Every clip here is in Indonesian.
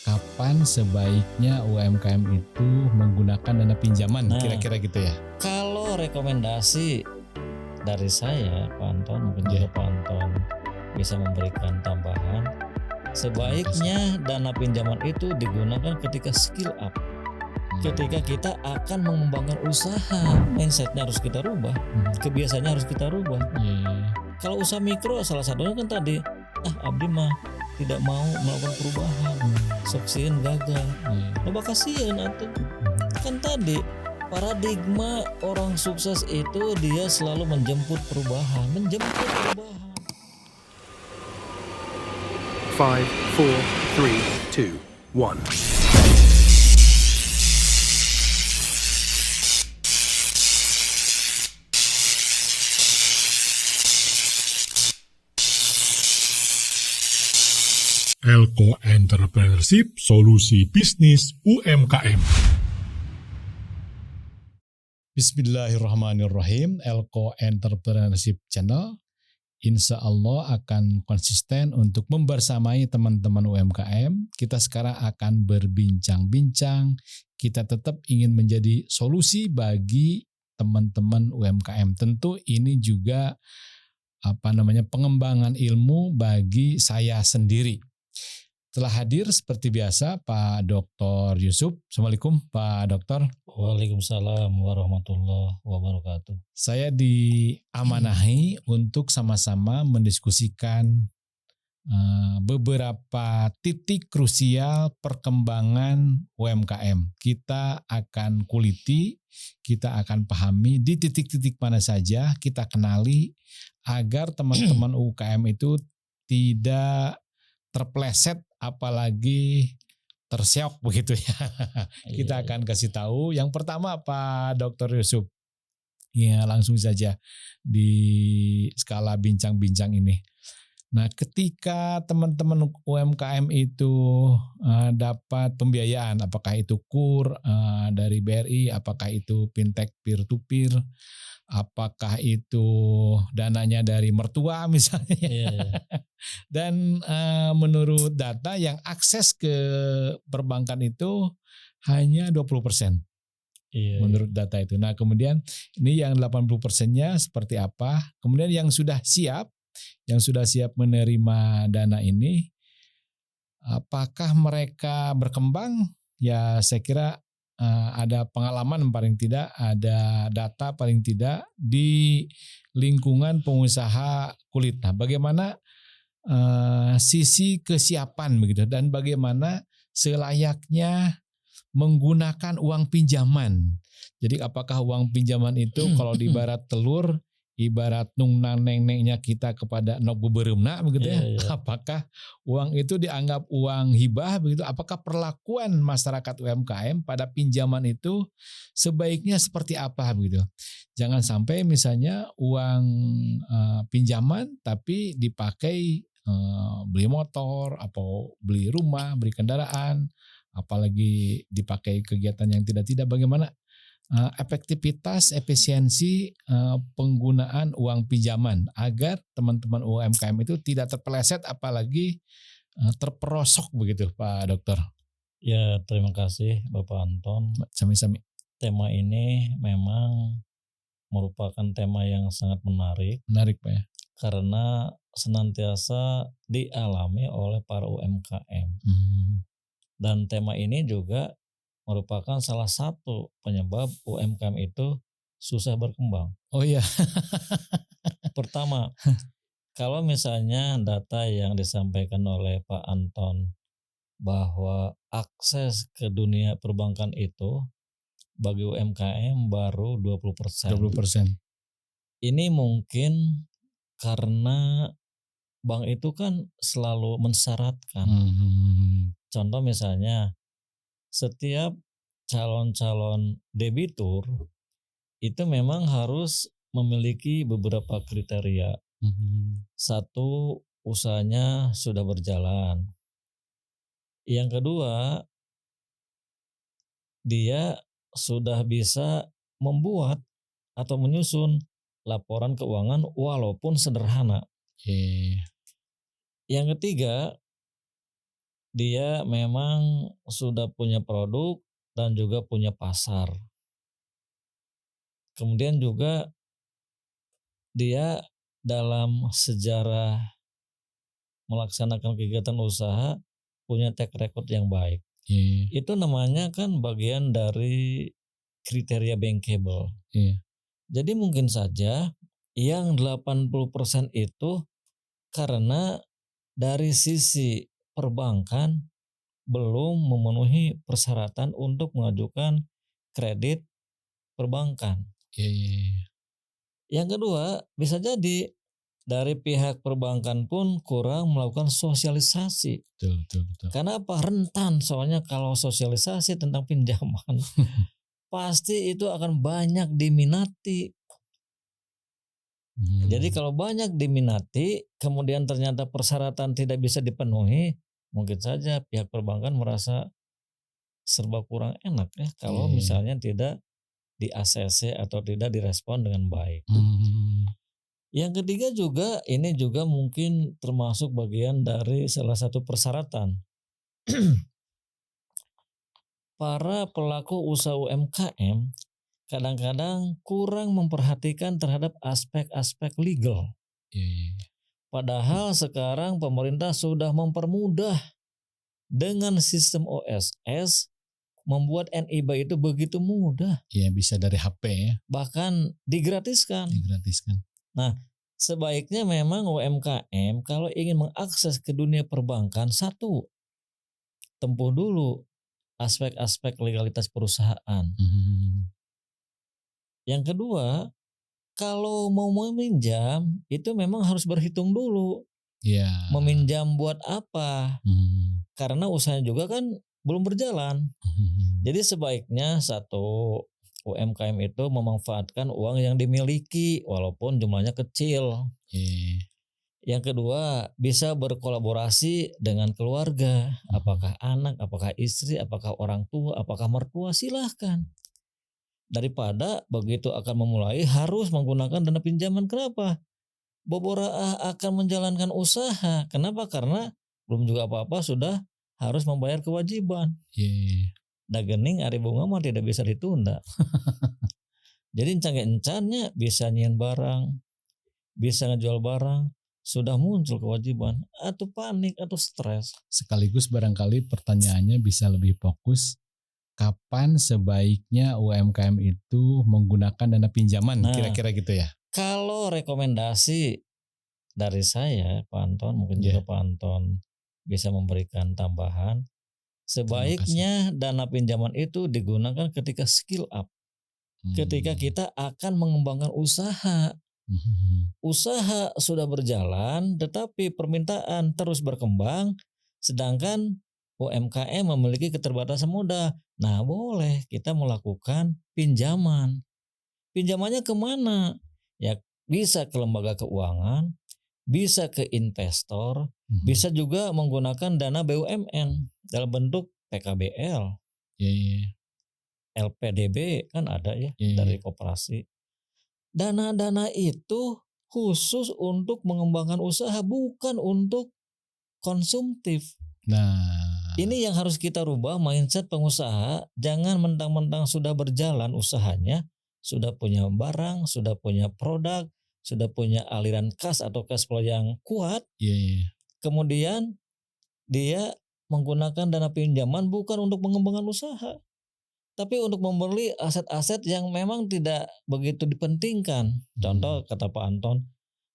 kapan sebaiknya UMKM itu menggunakan dana pinjaman, Nah, kira-kira gitu ya? Kalau rekomendasi dari saya, Pak Anton, mungkin juga Pak Anton bisa memberikan tambahan. Sebaiknya dana pinjaman itu digunakan ketika skill up. Ketika kita akan mengembangkan usaha, mindsetnya harus kita rubah, kebiasaannya harus kita rubah. Kalau usaha mikro salah satunya kan tadi, abdi mah tidak mau melakukan perubahan, soksian gagal. Loba kasihan atuh. Kan tadi paradigma orang sukses itu dia selalu menjemput perubahan. 5, 4, 3, 2, 1. Elko Entrepreneurship, solusi bisnis UMKM. Bismillahirrahmanirrahim. Elko Entrepreneurship Channel insya Allah akan konsisten untuk membersamai teman-teman UMKM. Kita sekarang akan berbincang-bincang. Kita tetap ingin menjadi solusi bagi teman-teman UMKM. Tentu ini juga pengembangan ilmu bagi saya sendiri. Telah hadir seperti biasa Pak Dr. Yusuf. Assalamualaikum Pak Dokter. Waalaikumsalam warahmatullahi wabarakatuh. Saya diamanahi untuk sama-sama mendiskusikan beberapa titik krusial perkembangan UMKM. Kita akan kuliti, kita akan pahami di titik-titik mana saja, kita kenali agar teman-teman UMKM itu tidak terpleset apalagi terseok begitu ya. Kita akan kasih tahu. Yang pertama Pak Dr. Yusuf. Ya, langsung saja di skala bincang-bincang ini. Nah, ketika teman-teman UMKM itu dapat pembiayaan, apakah itu KUR dari BRI, apakah itu fintech peer-to-peer, apakah itu dananya dari mertua misalnya. Dan menurut data yang akses ke perbankan itu hanya 20%. Menurut data itu. Nah, kemudian ini yang 80%-nya seperti apa? Kemudian yang sudah siap menerima dana ini, apakah mereka berkembang? Ya, saya kira ada pengalaman paling tidak, ada data paling tidak di lingkungan pengusaha kulit. Nah, bagaimana sisi kesiapan begitu dan bagaimana selayaknya menggunakan uang pinjaman. Jadi apakah uang pinjaman itu kalau di ibarat telur, ibarat nung neng-nengnya kita kepada nok bubereumna begitu ya. Apakah uang itu dianggap uang hibah begitu? Apakah perlakuan masyarakat UMKM pada pinjaman itu sebaiknya seperti apa begitu? Jangan sampai misalnya uang pinjaman tapi dipakai beli motor atau beli rumah, beli kendaraan, apalagi dipakai kegiatan yang tidak-tidak. Bagaimana efektivitas, efisiensi penggunaan uang pinjaman agar teman-teman UMKM itu tidak terpeleset apalagi terperosok begitu Pak Dokter. Ya, terima kasih Bapak Anton. Sami-sami. Tema ini memang merupakan tema yang sangat menarik. Menarik Pak ya. Karena senantiasa dialami oleh para UMKM. Dan tema ini juga merupakan salah satu penyebab UMKM itu susah berkembang. Oh iya. Pertama, kalau misalnya data yang disampaikan oleh Pak Anton bahwa akses ke dunia perbankan itu bagi UMKM baru 20%. 20%. Ini mungkin karena bank itu kan selalu mensyaratkan. Contoh misalnya setiap calon-calon debitur itu memang harus memiliki beberapa kriteria. Satu, usahanya sudah berjalan. Yang kedua, dia sudah bisa membuat atau menyusun laporan keuangan walaupun sederhana. Yang ketiga, dia memang sudah punya produk dan juga punya pasar. Kemudian juga dia dalam sejarah melaksanakan kegiatan usaha punya track record yang baik. Iya. Itu namanya kan bagian dari kriteria bankable. Iya. Jadi mungkin saja yang 80% itu karena dari sisi perbankan belum memenuhi persyaratan untuk mengajukan kredit perbankan. Iya, iya, iya. Yang kedua, bisa jadi dari pihak perbankan pun kurang melakukan sosialisasi. Betul, betul, betul. Karena apa? Rentan, soalnya kalau sosialisasi tentang pinjaman pasti itu akan banyak diminati. Jadi kalau banyak diminati, kemudian ternyata persyaratan tidak bisa dipenuhi, mungkin saja pihak perbankan merasa serba kurang enak ya kalau Iya. misalnya tidak di-ACC atau tidak direspon dengan baik. Yang ketiga juga ini juga mungkin termasuk bagian dari salah satu persyaratan. Para pelaku usaha UMKM kadang-kadang kurang memperhatikan terhadap aspek-aspek legal. Iya, iya. Padahal sekarang pemerintah sudah mempermudah dengan sistem OSS, membuat NIB itu begitu mudah, Iya, bisa dari HP ya, bahkan digratiskan. digratiskan. Nah, sebaiknya memang UMKM kalau ingin mengakses ke dunia perbankan, satu, tempuh dulu aspek-aspek legalitas perusahaan. Yang kedua, kalau mau meminjam itu memang harus berhitung dulu. Iya. Meminjam buat apa? Karena usahanya juga kan belum berjalan. Jadi sebaiknya satu, UMKM itu memanfaatkan uang yang dimiliki walaupun jumlahnya kecil. Iya. Yang kedua, bisa berkolaborasi dengan keluarga, apakah anak, apakah istri, apakah orang tua, apakah mertua, silahkan. Daripada begitu akan memulai harus menggunakan dana pinjaman. Kenapa? Bobora akan menjalankan usaha. Kenapa? Karena belum juga apa-apa sudah harus membayar kewajiban. Iya. Dagening ari bunga mah tidak bisa ditunda. Jadi encan-encannya bisa nyian barang, bisa ngejual barang, sudah muncul kewajiban, atau panik atau stres. Sekaligus barangkali pertanyaannya bisa lebih fokus, kapan sebaiknya UMKM itu menggunakan dana pinjaman, Nah, kira-kira gitu ya? Kalau rekomendasi dari saya, Pak Anton, mungkin juga Pak Anton bisa memberikan tambahan. Sebaiknya dana pinjaman itu digunakan ketika skill up. Ketika kita akan mengembangkan usaha. Usaha sudah berjalan tetapi permintaan terus berkembang, sedangkan UMKM memiliki keterbatasan modal. Nah, boleh kita melakukan pinjaman. Pinjamannya kemana? Ya bisa ke lembaga keuangan, bisa ke investor, bisa juga menggunakan dana BUMN dalam bentuk PKBL, LPDB kan ada ya dari koperasi. Dana-dana itu khusus untuk mengembangkan usaha, bukan untuk konsumtif. Nah, ini yang harus kita rubah mindset pengusaha. Jangan mentang-mentang sudah berjalan usahanya, sudah punya barang, sudah punya produk, sudah punya aliran kas atau cash flow yang kuat. Kemudian dia menggunakan dana pinjaman bukan untuk mengembangkan usaha, tapi untuk membeli aset-aset yang memang tidak begitu dipentingkan. Contoh kata Pak Anton,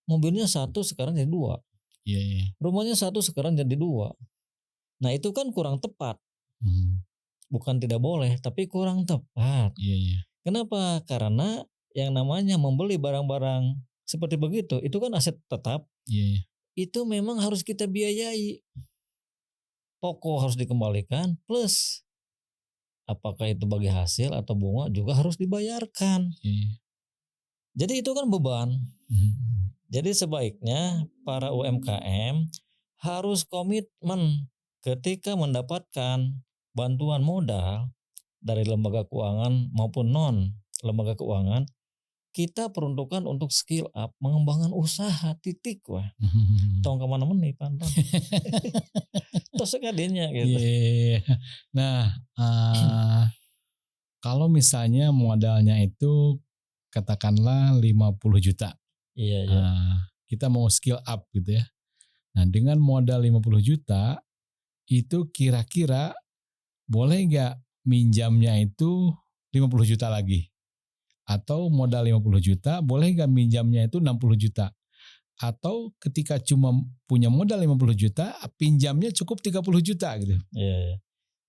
mobilnya satu sekarang jadi dua. Rumahnya satu sekarang jadi dua. Nah itu kan kurang tepat. Bukan tidak boleh, tapi kurang tepat. Kenapa? Karena yang namanya membeli barang-barang seperti begitu, itu kan aset tetap. Itu memang harus kita biayai. Toko harus dikembalikan, plus apakah itu bagi hasil atau bunga juga harus dibayarkan. Jadi itu kan beban. Jadi sebaiknya para UMKM harus komitmen ketika mendapatkan bantuan modal dari lembaga keuangan maupun non lembaga keuangan. kita peruntukan untuk skill up, mengembangkan usaha titik wah. Tong kemana mana Pak Anton. Tos sekadinya gitu. Iya. Nah, kalau misalnya modalnya itu katakanlah 50 juta. Iya, iya. Kita mau skill up gitu ya. Nah, dengan modal 50 juta itu kira-kira boleh nggak minjamnya itu 50 juta lagi? Atau modal 50 juta, boleh nggak minjamnya itu 60 juta? Atau ketika cuma punya modal 50 juta, pinjamnya cukup 30 juta gitu. Iya, iya.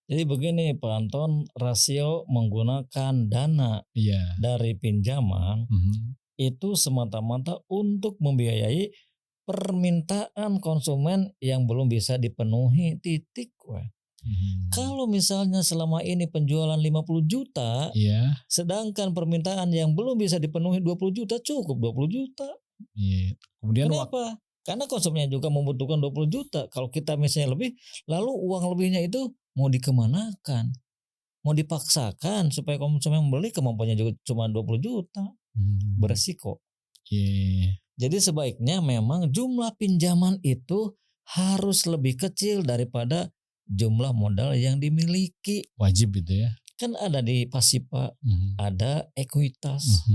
Jadi begini Pak Anton, rasio menggunakan dana dari pinjaman itu semata-mata untuk membiayai permintaan konsumen yang belum bisa dipenuhi titik wah. Kalau misalnya selama ini penjualan 50 juta, sedangkan permintaan yang belum bisa dipenuhi 20 juta, cukup 20 juta. Kemudian kenapa? Karena konsumennya juga membutuhkan 20 juta. Kalau kita misalnya lebih, lalu uang lebihnya itu mau dikemanakan? Mau dipaksakan supaya konsumen membeli, kemampuannya juga cuma 20 juta. Beresiko. Jadi sebaiknya memang jumlah pinjaman itu harus lebih kecil daripada jumlah modal yang dimiliki. Wajib itu ya. Kan ada di Pasipa, ada ekuitas,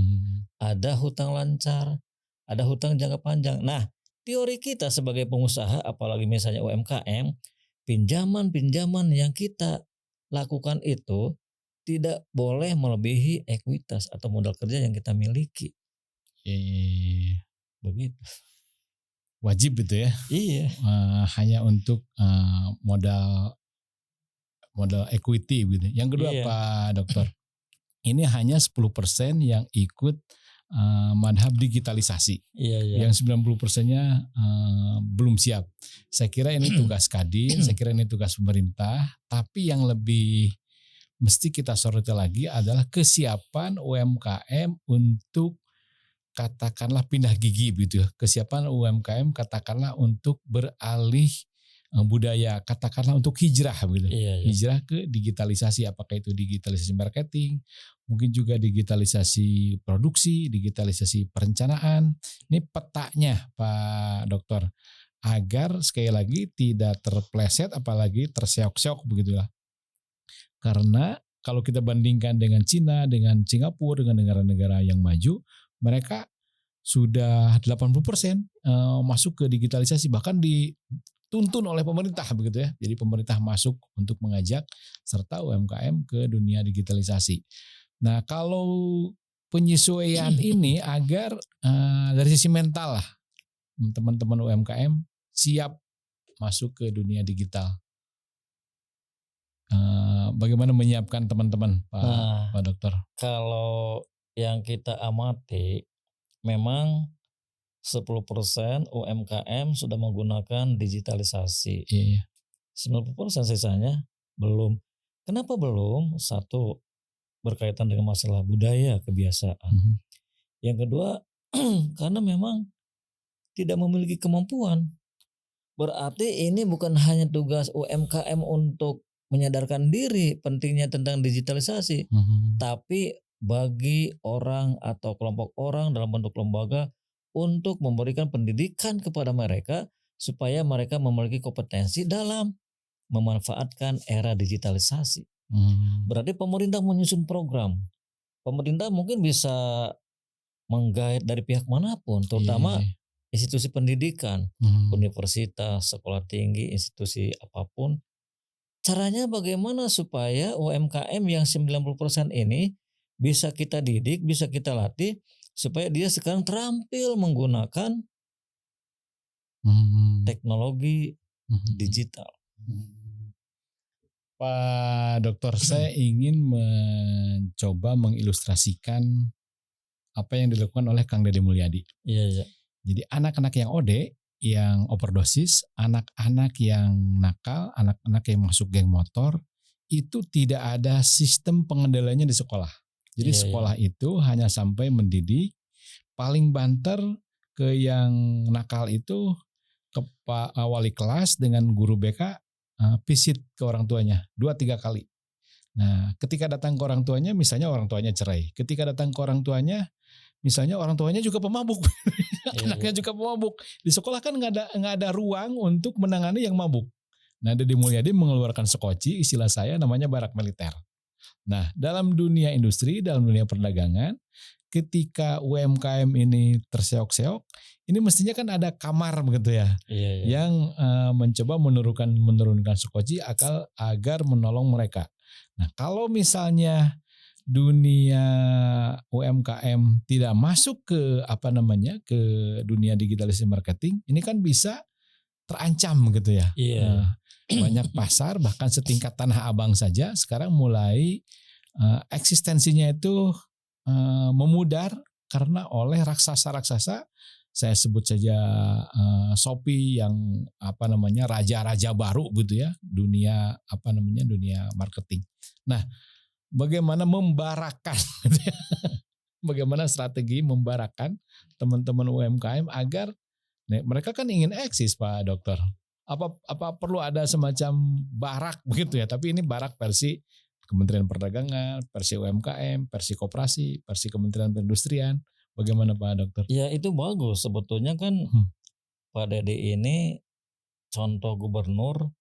ada hutang lancar, ada hutang jangka panjang. Nah, teori kita sebagai pengusaha, apalagi misalnya UMKM, pinjaman-pinjaman yang kita lakukan itu tidak boleh melebihi ekuitas atau modal kerja yang kita miliki. Begitu. Wajib itu ya. Iya. Hanya untuk modal equity gitu. Yang kedua Pak Dokter, ini hanya 10% yang ikut madhab digitalisasi. Yang 90%-nya belum siap. Saya kira ini tugas Kadin, saya kira ini tugas pemerintah, tapi yang lebih mesti kita soroti lagi adalah kesiapan UMKM untuk katakanlah pindah gigi gitu ya. Kesiapan UMKM katakanlah untuk beralih budaya, katakanlah untuk hijrah gitu. Hijrah ke digitalisasi, apakah itu digitalisasi marketing, mungkin juga digitalisasi produksi, digitalisasi perencanaan. Ini petanya Pak Dokter, agar sekali lagi tidak terpleset apalagi terseok-seok begitulah. Karena kalau kita bandingkan dengan Cina, dengan Singapura, dengan negara-negara yang maju, mereka sudah 80% masuk ke digitalisasi, bahkan dituntun oleh pemerintah begitu ya. Jadi pemerintah masuk untuk mengajak serta UMKM ke dunia digitalisasi. Nah, kalau penyesuaian ini agar dari sisi mental lah teman-teman UMKM siap masuk ke dunia digital. Bagaimana menyiapkan teman-teman Pak Dokter? Kalau yang kita amati memang 10% UMKM sudah menggunakan digitalisasi. 90% sisanya belum. Kenapa belum? Satu, berkaitan dengan masalah budaya, kebiasaan. Yang kedua, karena memang tidak memiliki kemampuan. Berarti ini bukan hanya tugas UMKM untuk menyadarkan diri pentingnya tentang digitalisasi, tapi bagi orang atau kelompok orang dalam bentuk lembaga untuk memberikan pendidikan kepada mereka supaya mereka memiliki kompetensi dalam memanfaatkan era digitalisasi. Berarti pemerintah menyusun program. Pemerintah mungkin bisa menggait dari pihak manapun, terutama institusi pendidikan, universitas, sekolah tinggi, institusi apapun. Caranya bagaimana supaya UMKM yang 90% ini bisa kita didik, bisa kita latih supaya dia sekarang terampil menggunakan teknologi digital. Pak Dokter, saya ingin mencoba mengilustrasikan apa yang dilakukan oleh Kang Deddy Mulyadi. Jadi anak-anak yang OD, yang overdosis, anak-anak yang nakal, anak-anak yang masuk geng motor, itu tidak ada sistem pengendaliannya di sekolah. Jadi sekolah itu hanya sampai mendidik, paling banter ke yang nakal itu ke wali kelas dengan guru BK, visit ke orang tuanya 2-3 kali. Nah, ketika datang ke orang tuanya, misalnya orang tuanya cerai. Ketika datang ke orang tuanya, misalnya orang tuanya juga pemabuk, Iya, anaknya juga pemabuk. Di sekolah kan nggak ada ruang untuk menangani yang mabuk. Nah, Deddy Mulyadi mengeluarkan sekoci, istilah saya namanya barak militer. Nah, dalam dunia industri, dalam dunia perdagangan, ketika UMKM ini terseok-seok, ini mestinya kan ada kamar begitu ya, iya, iya. yang mencoba menurunkan sekoci agar menolong mereka. Nah, kalau misalnya dunia UMKM tidak masuk ke ke dunia digitalisasi marketing, ini kan bisa terancam gitu ya. Iya, iya. Banyak pasar bahkan setingkat Tanah Abang saja sekarang mulai eksistensinya itu memudar karena oleh raksasa-raksasa. Saya sebut saja Shopee yang raja-raja baru gitu ya, dunia dunia marketing. Nah, bagaimana membarakan gitu ya. Bagaimana strategi membarakan teman-teman UMKM agar mereka kan ingin eksis Pak Dokter. Apa perlu ada semacam barak begitu ya, tapi ini barak versi Kementerian Perdagangan, versi UMKM, versi koperasi, versi Kementerian Perindustrian. Bagaimana Pak Dokter? Ya itu bagus. Sebetulnya kan Pak Deddy ini contoh gubernur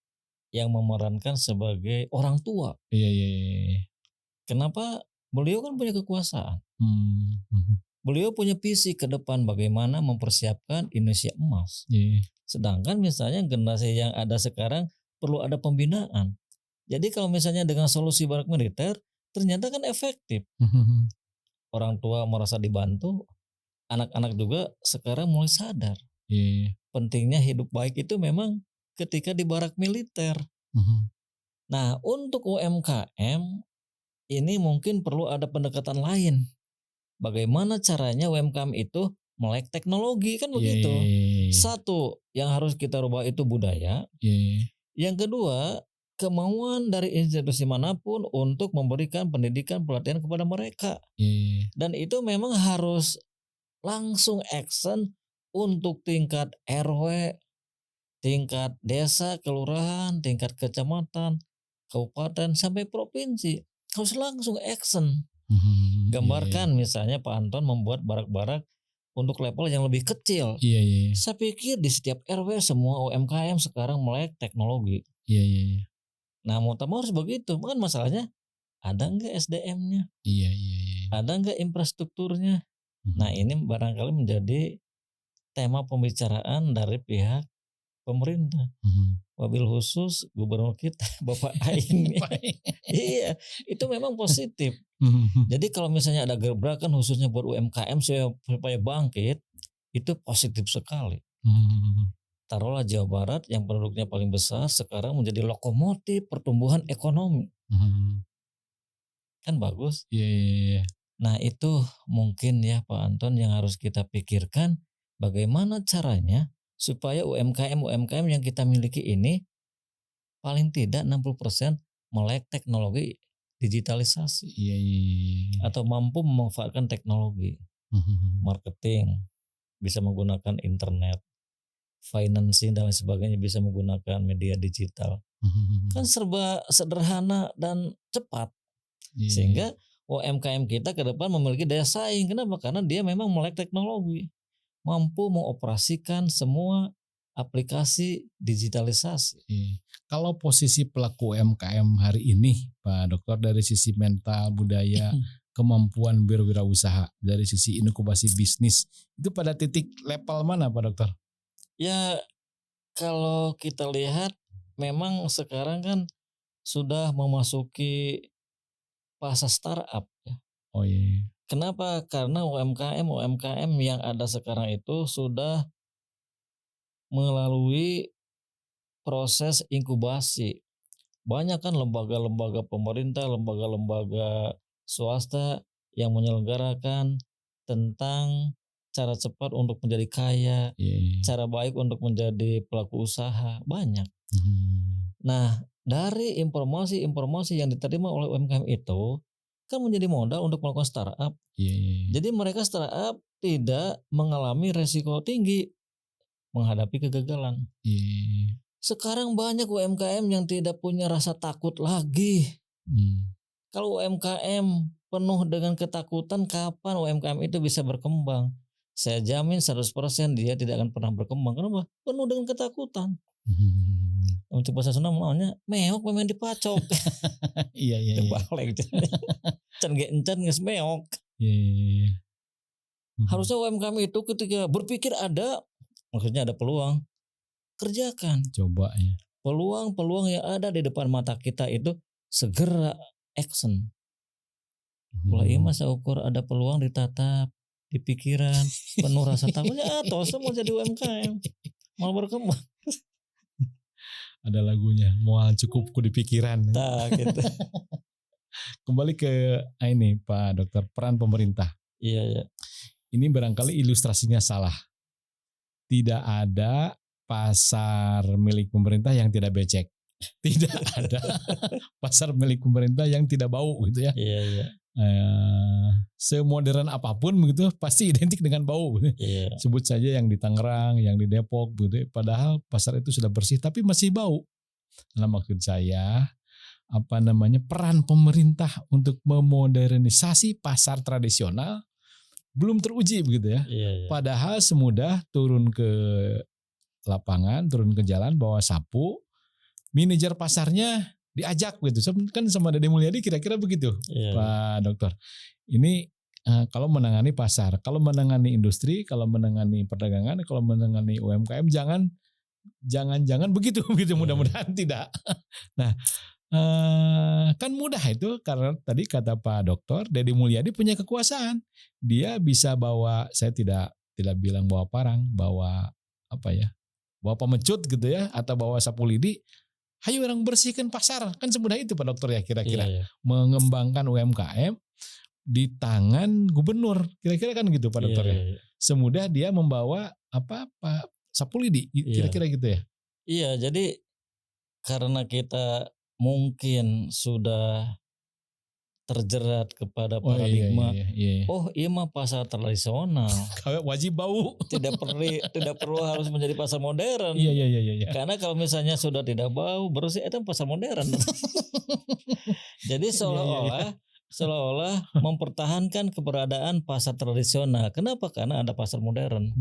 yang memerankan sebagai orang tua. Iya. Kenapa? Beliau kan punya kekuasaan. Hmm. Beliau punya visi ke depan bagaimana mempersiapkan Indonesia emas. Iya. Sedangkan misalnya generasi yang ada sekarang perlu ada pembinaan. Jadi kalau misalnya dengan solusi barak militer ternyata kan efektif. Orang tua merasa dibantu, anak-anak juga sekarang mulai sadar. Iya. Pentingnya hidup baik itu memang ketika di barak militer. Nah, untuk UMKM ini mungkin perlu ada pendekatan lain. Bagaimana caranya UMKM itu melek teknologi kan begitu. Satu, yang harus kita rubah itu budaya. Yang kedua, kemauan dari institusi manapun untuk memberikan pendidikan pelatihan kepada mereka. Dan itu memang harus langsung action untuk tingkat RW, tingkat desa, kelurahan, tingkat kecamatan, kabupaten sampai provinsi. Harus langsung action. Gambarkan misalnya Pak Anton membuat barak-barak untuk level yang lebih kecil. Saya pikir di setiap RW semua UMKM sekarang melek teknologi. Nah mau tak mau harus begitu. Kan masalahnya ada nggak SDM-nya? Ada nggak infrastrukturnya? Nah ini barangkali menjadi tema pembicaraan dari pihak pemerintah. Wabil khusus gubernur kita Bapak Aing. Iya, itu memang positif. Jadi kalau misalnya ada gebrakan khususnya buat UMKM supaya bangkit, itu positif sekali. Taruhlah Jawa Barat yang penduduknya paling besar sekarang menjadi lokomotif pertumbuhan ekonomi. Kan bagus. Nah itu mungkin ya Pak Anton yang harus kita pikirkan, bagaimana caranya supaya UMKM yang kita miliki ini paling tidak 60% melek teknologi digitalisasi. Atau mampu memanfaatkan teknologi. Marketing bisa menggunakan internet, financing dan lain sebagainya bisa menggunakan media digital. Kan serba sederhana dan cepat. Sehingga UMKM kita ke depan memiliki daya saing. Kenapa? Karena dia memang melek teknologi, mampu mengoperasikan semua aplikasi digitalisasi. Kalau posisi pelaku UMKM hari ini Pak Dokter dari sisi mental, budaya, kemampuan berwirausaha, dari sisi inkubasi bisnis, itu pada titik level mana Pak Dokter? Ya kalau kita lihat memang sekarang kan sudah memasuki fase startup ya. Kenapa? Karena UMKM yang ada sekarang itu sudah melalui proses inkubasi. Banyak kan lembaga-lembaga pemerintah, lembaga-lembaga swasta yang menyelenggarakan tentang cara cepat untuk menjadi kaya, cara baik untuk menjadi pelaku usaha, banyak. Nah, dari informasi yang diterima oleh UMKM itu kan menjadi modal untuk melakukan startup. Jadi mereka startup tidak mengalami resiko tinggi menghadapi kegagalan. Sekarang banyak UMKM yang tidak punya rasa takut lagi. Kalau UMKM penuh dengan ketakutan kapan UMKM itu bisa berkembang. Saya jamin 100% dia tidak akan pernah berkembang. Kenapa? Penuh dengan ketakutan. Untuk bahasa Sunda namanya meok memang dipacok. Iya. Terbalik. Can ge encan geus meok. Iya. Harusnya UMKM itu ketika berpikir maksudnya ada peluang, kerjakan. Coba ya. Peluang-peluang yang ada di depan mata kita itu segera action. Mulai mas ukur ada peluang ditatap, di pikiran, penuh rasa takutnya atau semua jadi UMKM. Mau berkembang. Ada lagunya, mual cukup ku di pikiran. Nah, gitu. Kembali ke ini Pak Dokter, peran pemerintah. Iya. Ini barangkali ilustrasinya salah. Tidak ada pasar milik pemerintah yang tidak becek. Tidak ada pasar milik pemerintah yang tidak bau gitu ya. Iya. Semodern apapun begitu pasti identik dengan bau. Iya. Sebut saja yang di Tangerang, yang di Depok begitu. Padahal pasar itu sudah bersih tapi masih bau. Nah, maksud saya peran pemerintah untuk memodernisasi pasar tradisional belum teruji begitu ya. Iya. Padahal semudah turun ke lapangan, turun ke jalan bawa sapu, manajer pasarnya diajak gitu. Kan sama Deddy Mulyadi kira-kira begitu, Iya. Pak Dokter. Ini kalau menangani pasar, kalau menangani industri, kalau menangani perdagangan, kalau menangani UMKM jangan begitu mudah-mudahan tidak. Nah, kan mudah itu karena tadi kata Pak Dokter Deddy Mulyadi punya kekuasaan. Dia bisa bawa, saya tidak bilang bawa parang, bawa bawa pemecut gitu ya, atau bawa sapu lidi. Hayo orang bersihkan pasar, kan semudah itu Pak Dokter ya kira-kira. Iya. Mengembangkan UMKM di tangan gubernur, kira-kira kan gitu Pak Dokter ya. Iya. Semudah dia membawa sapu lidi, kira-kira gitu ya. Iya, jadi karena kita mungkin sudah terjerat kepada paradigma. Iya. Oh, iya mah pasar tradisional. Wajib bau. Tidak perlu harus menjadi pasar modern. Iya. Karena kalau misalnya sudah tidak bau bersih itu pasar modern. Jadi seolah-olah mempertahankan keberadaan pasar tradisional. Kenapa? Karena ada pasar modern.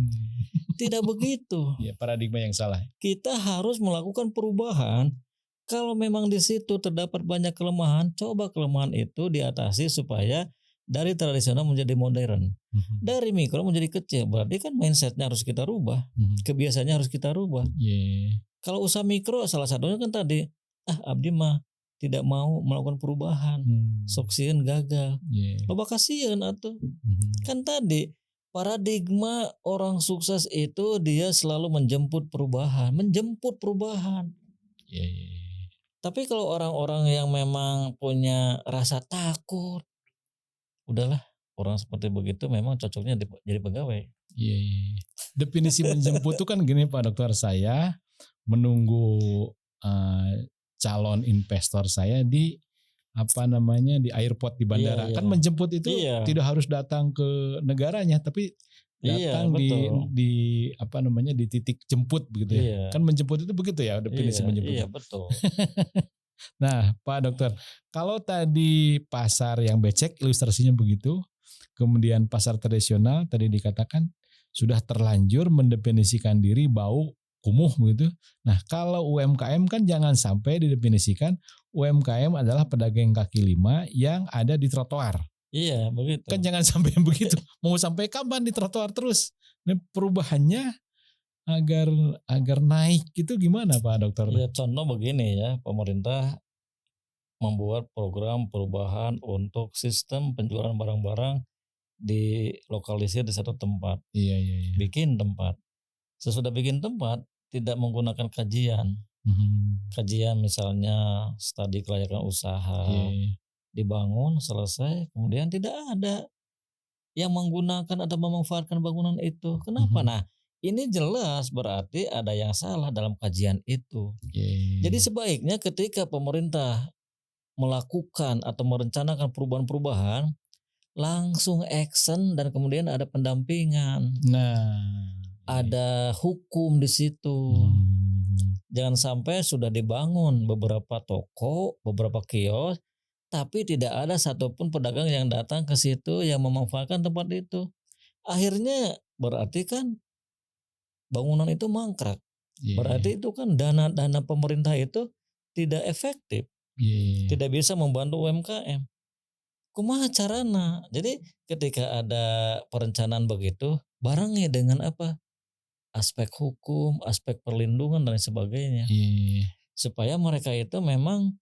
Tidak begitu. Ya, paradigma yang salah. Kita harus melakukan perubahan. Kalau memang di situ terdapat banyak kelemahan, coba kelemahan itu diatasi supaya dari tradisional menjadi modern. Dari mikro menjadi kecil. Berarti kan mindsetnya harus kita rubah. Kebiasaannya harus kita rubah. Kalau usaha mikro salah satunya kan tadi, abdi mah tidak mau melakukan perubahan. Soksieun gagal. Loba kasihan atuh. Kan tadi paradigma orang sukses itu dia selalu menjemput perubahan. Tapi kalau orang-orang yang memang punya rasa takut, udahlah, orang seperti begitu memang cocoknya jadi pegawai. Iya. Definisi menjemput itu kan gini Pak Dokter, saya menunggu calon investor saya di di airport di bandara. Iya. Kan menjemput itu tidak harus datang ke negaranya, tapi datang di titik jemput begitu ya. Kan menjemput itu begitu ya definisi menjemput. Iya, betul. Nah, Pak Dokter, kalau tadi pasar yang becek ilustrasinya begitu, kemudian pasar tradisional tadi dikatakan sudah terlanjur mendefinisikan diri bau, kumuh begitu. Nah, kalau UMKM kan jangan sampai didefinisikan UMKM adalah pedagang kaki lima yang ada di trotoar. Iya, begitu. Kan jangan sampai begitu. Mau sampai kapan di trotoar terus? Nah, perubahannya agar naik itu gimana Pak Dokter? Ya contoh begini ya, pemerintah membuat program perubahan untuk sistem penjualan barang-barang dilokalisir di satu tempat. Iya. Bikin tempat. Sesudah bikin tempat tidak menggunakan kajian. Kajian misalnya studi kelayakan usaha. Dibangun, selesai, kemudian tidak ada yang menggunakan atau memanfaatkan bangunan itu. Kenapa? Nah, ini jelas berarti ada yang salah dalam kajian itu. Jadi sebaiknya ketika pemerintah melakukan atau merencanakan perubahan-perubahan, langsung action dan kemudian ada pendampingan. Ada hukum di situ. Jangan sampai sudah dibangun beberapa toko, beberapa kios, tapi tidak ada satupun pedagang yang datang ke situ yang memanfaatkan tempat itu. Akhirnya berarti kan bangunan itu mangkrak. Iya. Berarti itu kan dana pemerintah itu tidak efektif, Iya. tidak bisa membantu UMKM. Kumaha carana? Jadi ketika ada perencanaan begitu, barengi dengan apa? Aspek hukum, aspek perlindungan dan sebagainya. Iya. Supaya mereka itu memang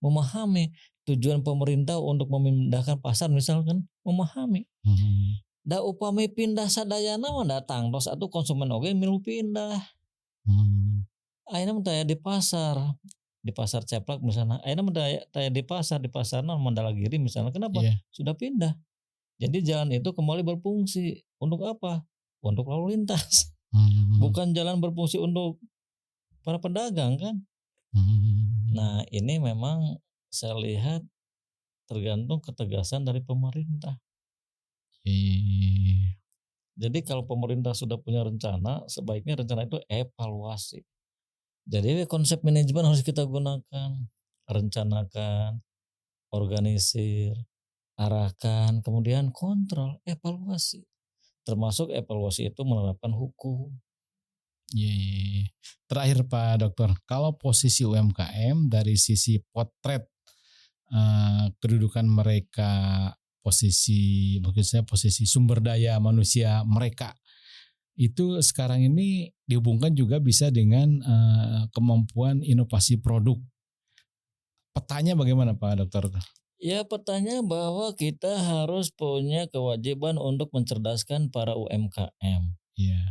memahami tujuan pemerintah untuk memindahkan pasar misalkan, memahami. Da upami pindah sadayana mah datang tos atuh konsumen oge milu pindah. Ayeuna mah taya di pasar Ceplak misalnya. Ayeuna mah taya di pasarna Mandalagiri misalnya. Kenapa? Iya. Sudah pindah. Jadi jalan itu kembali berfungsi untuk apa? Untuk lalu lintas. Bukan jalan berfungsi untuk para pedagang kan. Nah ini memang saya lihat tergantung ketegasan dari pemerintah. Jadi kalau pemerintah sudah punya rencana, sebaiknya rencana itu evaluasi. Jadi konsep manajemen harus kita gunakan, rencanakan, organisir, arahkan, kemudian kontrol, evaluasi. Termasuk evaluasi itu menerapkan hukum. Iya. Terakhir Pak Dokter, kalau posisi UMKM dari sisi potret kedudukan mereka, posisi sumber daya manusia mereka itu sekarang ini dihubungkan juga bisa dengan kemampuan inovasi produk. Petanya bagaimana Pak Dokter? Ya petanya bahwa kita harus punya kewajiban untuk mencerdaskan para UMKM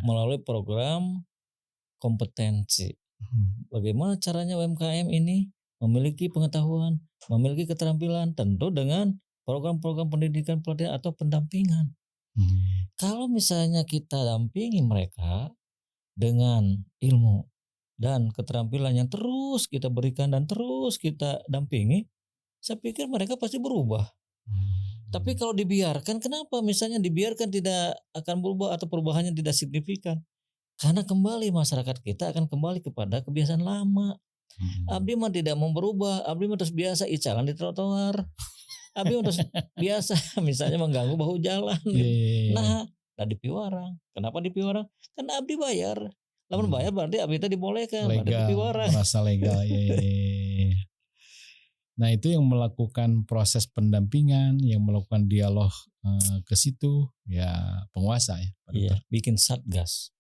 melalui program kompetensi. Bagaimana caranya UMKM ini memiliki pengetahuan, memiliki keterampilan, tentu dengan program-program pendidikan pelatihan atau pendampingan. Kalau misalnya kita dampingi mereka dengan ilmu dan keterampilan yang terus kita berikan dan terus kita dampingi, saya pikir mereka pasti berubah. Tapi kalau dibiarkan, kenapa misalnya dibiarkan tidak akan berubah atau perubahannya tidak signifikan? Karena kembali masyarakat kita akan kembali kepada kebiasaan lama. Abdi mah tidak mau berubah, abdi mah terus biasa jalan di trotoar. Abdi mah terus biasa misalnya mengganggu bahu jalan. Nah dipiwarang. Kenapa dipiwarang? Karena abdi bayar. Lamun bayar berarti abdi itu dibolehkan, berarti dipiwarang. Merasa legal. Nah itu yang melakukan proses pendampingan, yang melakukan dialog ke situ, ya penguasa ya. Iya, bikin satgas.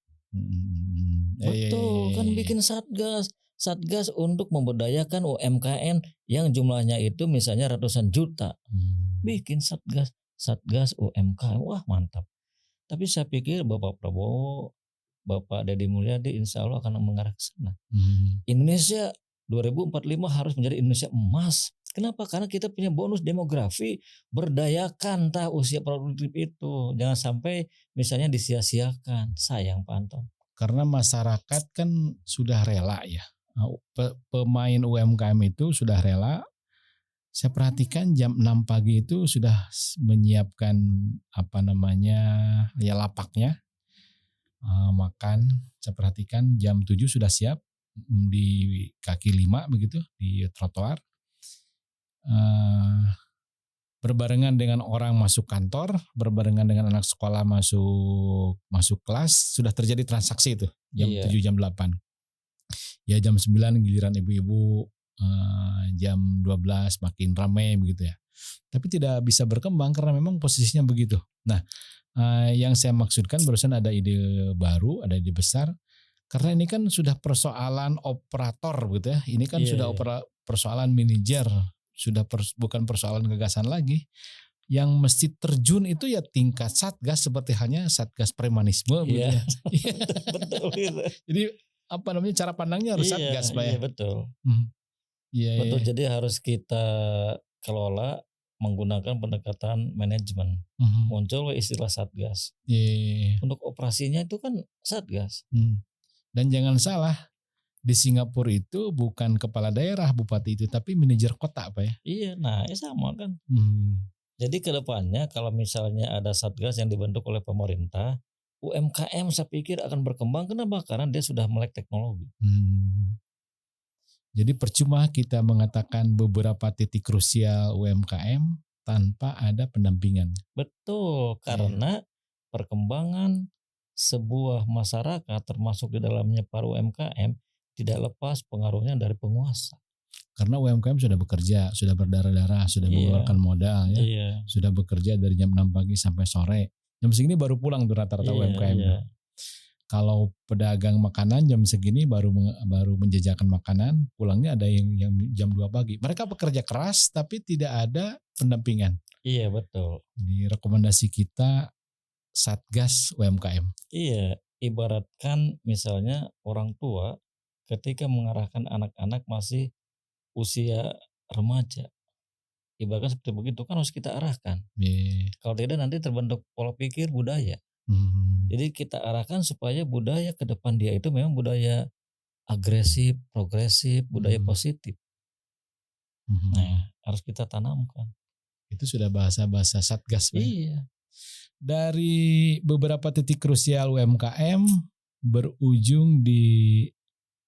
Betul, kan bikin satgas untuk memberdayakan UMKM yang jumlahnya itu misalnya ratusan juta. Bikin satgas UMKM, wah mantap. Tapi saya pikir Bapak Prabowo, Bapak Deddy Mulyadi insya Allah akan mengarah ke sana. Indonesia 2045 harus menjadi Indonesia emas. Kenapa? Karena kita punya bonus demografi, berdayakan usia produktif itu. Jangan sampai misalnya disia-siakan. Sayang Pak Anton. Karena masyarakat kan sudah rela ya. Pemain UMKM itu sudah rela. Saya perhatikan jam 6 pagi itu sudah menyiapkan lapaknya. Makan. Saya perhatikan jam 7 sudah siap di kaki 5 begitu di trotoar. Berbarengan dengan orang masuk kantor, berbarengan dengan anak sekolah masuk kelas, sudah terjadi transaksi itu jam 7 jam 8. Ya jam 9 giliran ibu-ibu, jam 12 makin ramai begitu ya. Tapi tidak bisa berkembang karena memang posisinya begitu. Nah, yang saya maksudkan barusan ada ide baru, ada ide besar. Karena ini kan sudah persoalan operator gitu ya. Ini kan sudah persoalan manajer, sudah bukan persoalan gagasan lagi. Yang mesti terjun itu ya tingkat satgas seperti halnya satgas premanisme gitu ya. Betul gitu. Jadi cara pandangnya harus satgas Pak ya. Iya betul. Betul, jadi harus kita kelola menggunakan pendekatan manajemen. Muncul istilah satgas. Untuk operasinya itu kan satgas. Dan jangan salah, di Singapura itu bukan kepala daerah bupati itu, tapi manajer kota Pak ya. Iya, nah sama kan. Jadi kedepannya kalau misalnya ada satgas yang dibentuk oleh pemerintah, UMKM saya pikir akan berkembang. Kenapa? Karena dia sudah melek teknologi. Jadi percuma kita mengatakan beberapa titik krusial UMKM tanpa ada pendampingan. Betul, karena perkembangan sebuah masyarakat termasuk di dalamnya para UMKM tidak lepas pengaruhnya dari penguasa. Karena UMKM sudah bekerja, sudah berdarah-darah, sudah Iya. mengeluarkan modal ya. Iya. Sudah bekerja dari jam 6 pagi sampai sore. Jam segini baru pulang tuh rata-rata UMKM. Iya. Kalau pedagang makanan jam segini baru menjajakan makanan, pulangnya ada yang jam 2 pagi. Mereka bekerja keras tapi tidak ada pendampingan. Iya, betul. Di rekomendasi kita Satgas UMKM. Iya, ibaratkan misalnya orang tua ketika mengarahkan anak-anak masih usia remaja. Ibaratkan seperti begitu kan harus kita arahkan. Iya. Kalau tidak nanti terbentuk pola pikir budaya. Jadi kita arahkan supaya budaya ke depan dia itu memang budaya agresif, progresif, budaya positif. Nah, harus kita tanamkan. Itu sudah bahasa-bahasa Satgas, Pak. Iya. Dari beberapa titik krusial UMKM berujung di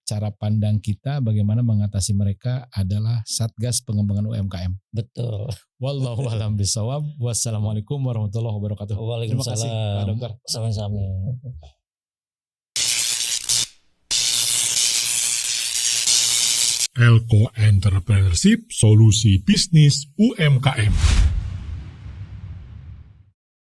cara pandang kita bagaimana mengatasi mereka adalah Satgas Pengembangan UMKM. Betul. Wallahu a'lam bishawab. Wassalamualaikum warahmatullahi wabarakatuh. Terima kasih, Pak Dokter. Sama-sama. Elko Entrepreneurship Solusi Bisnis UMKM.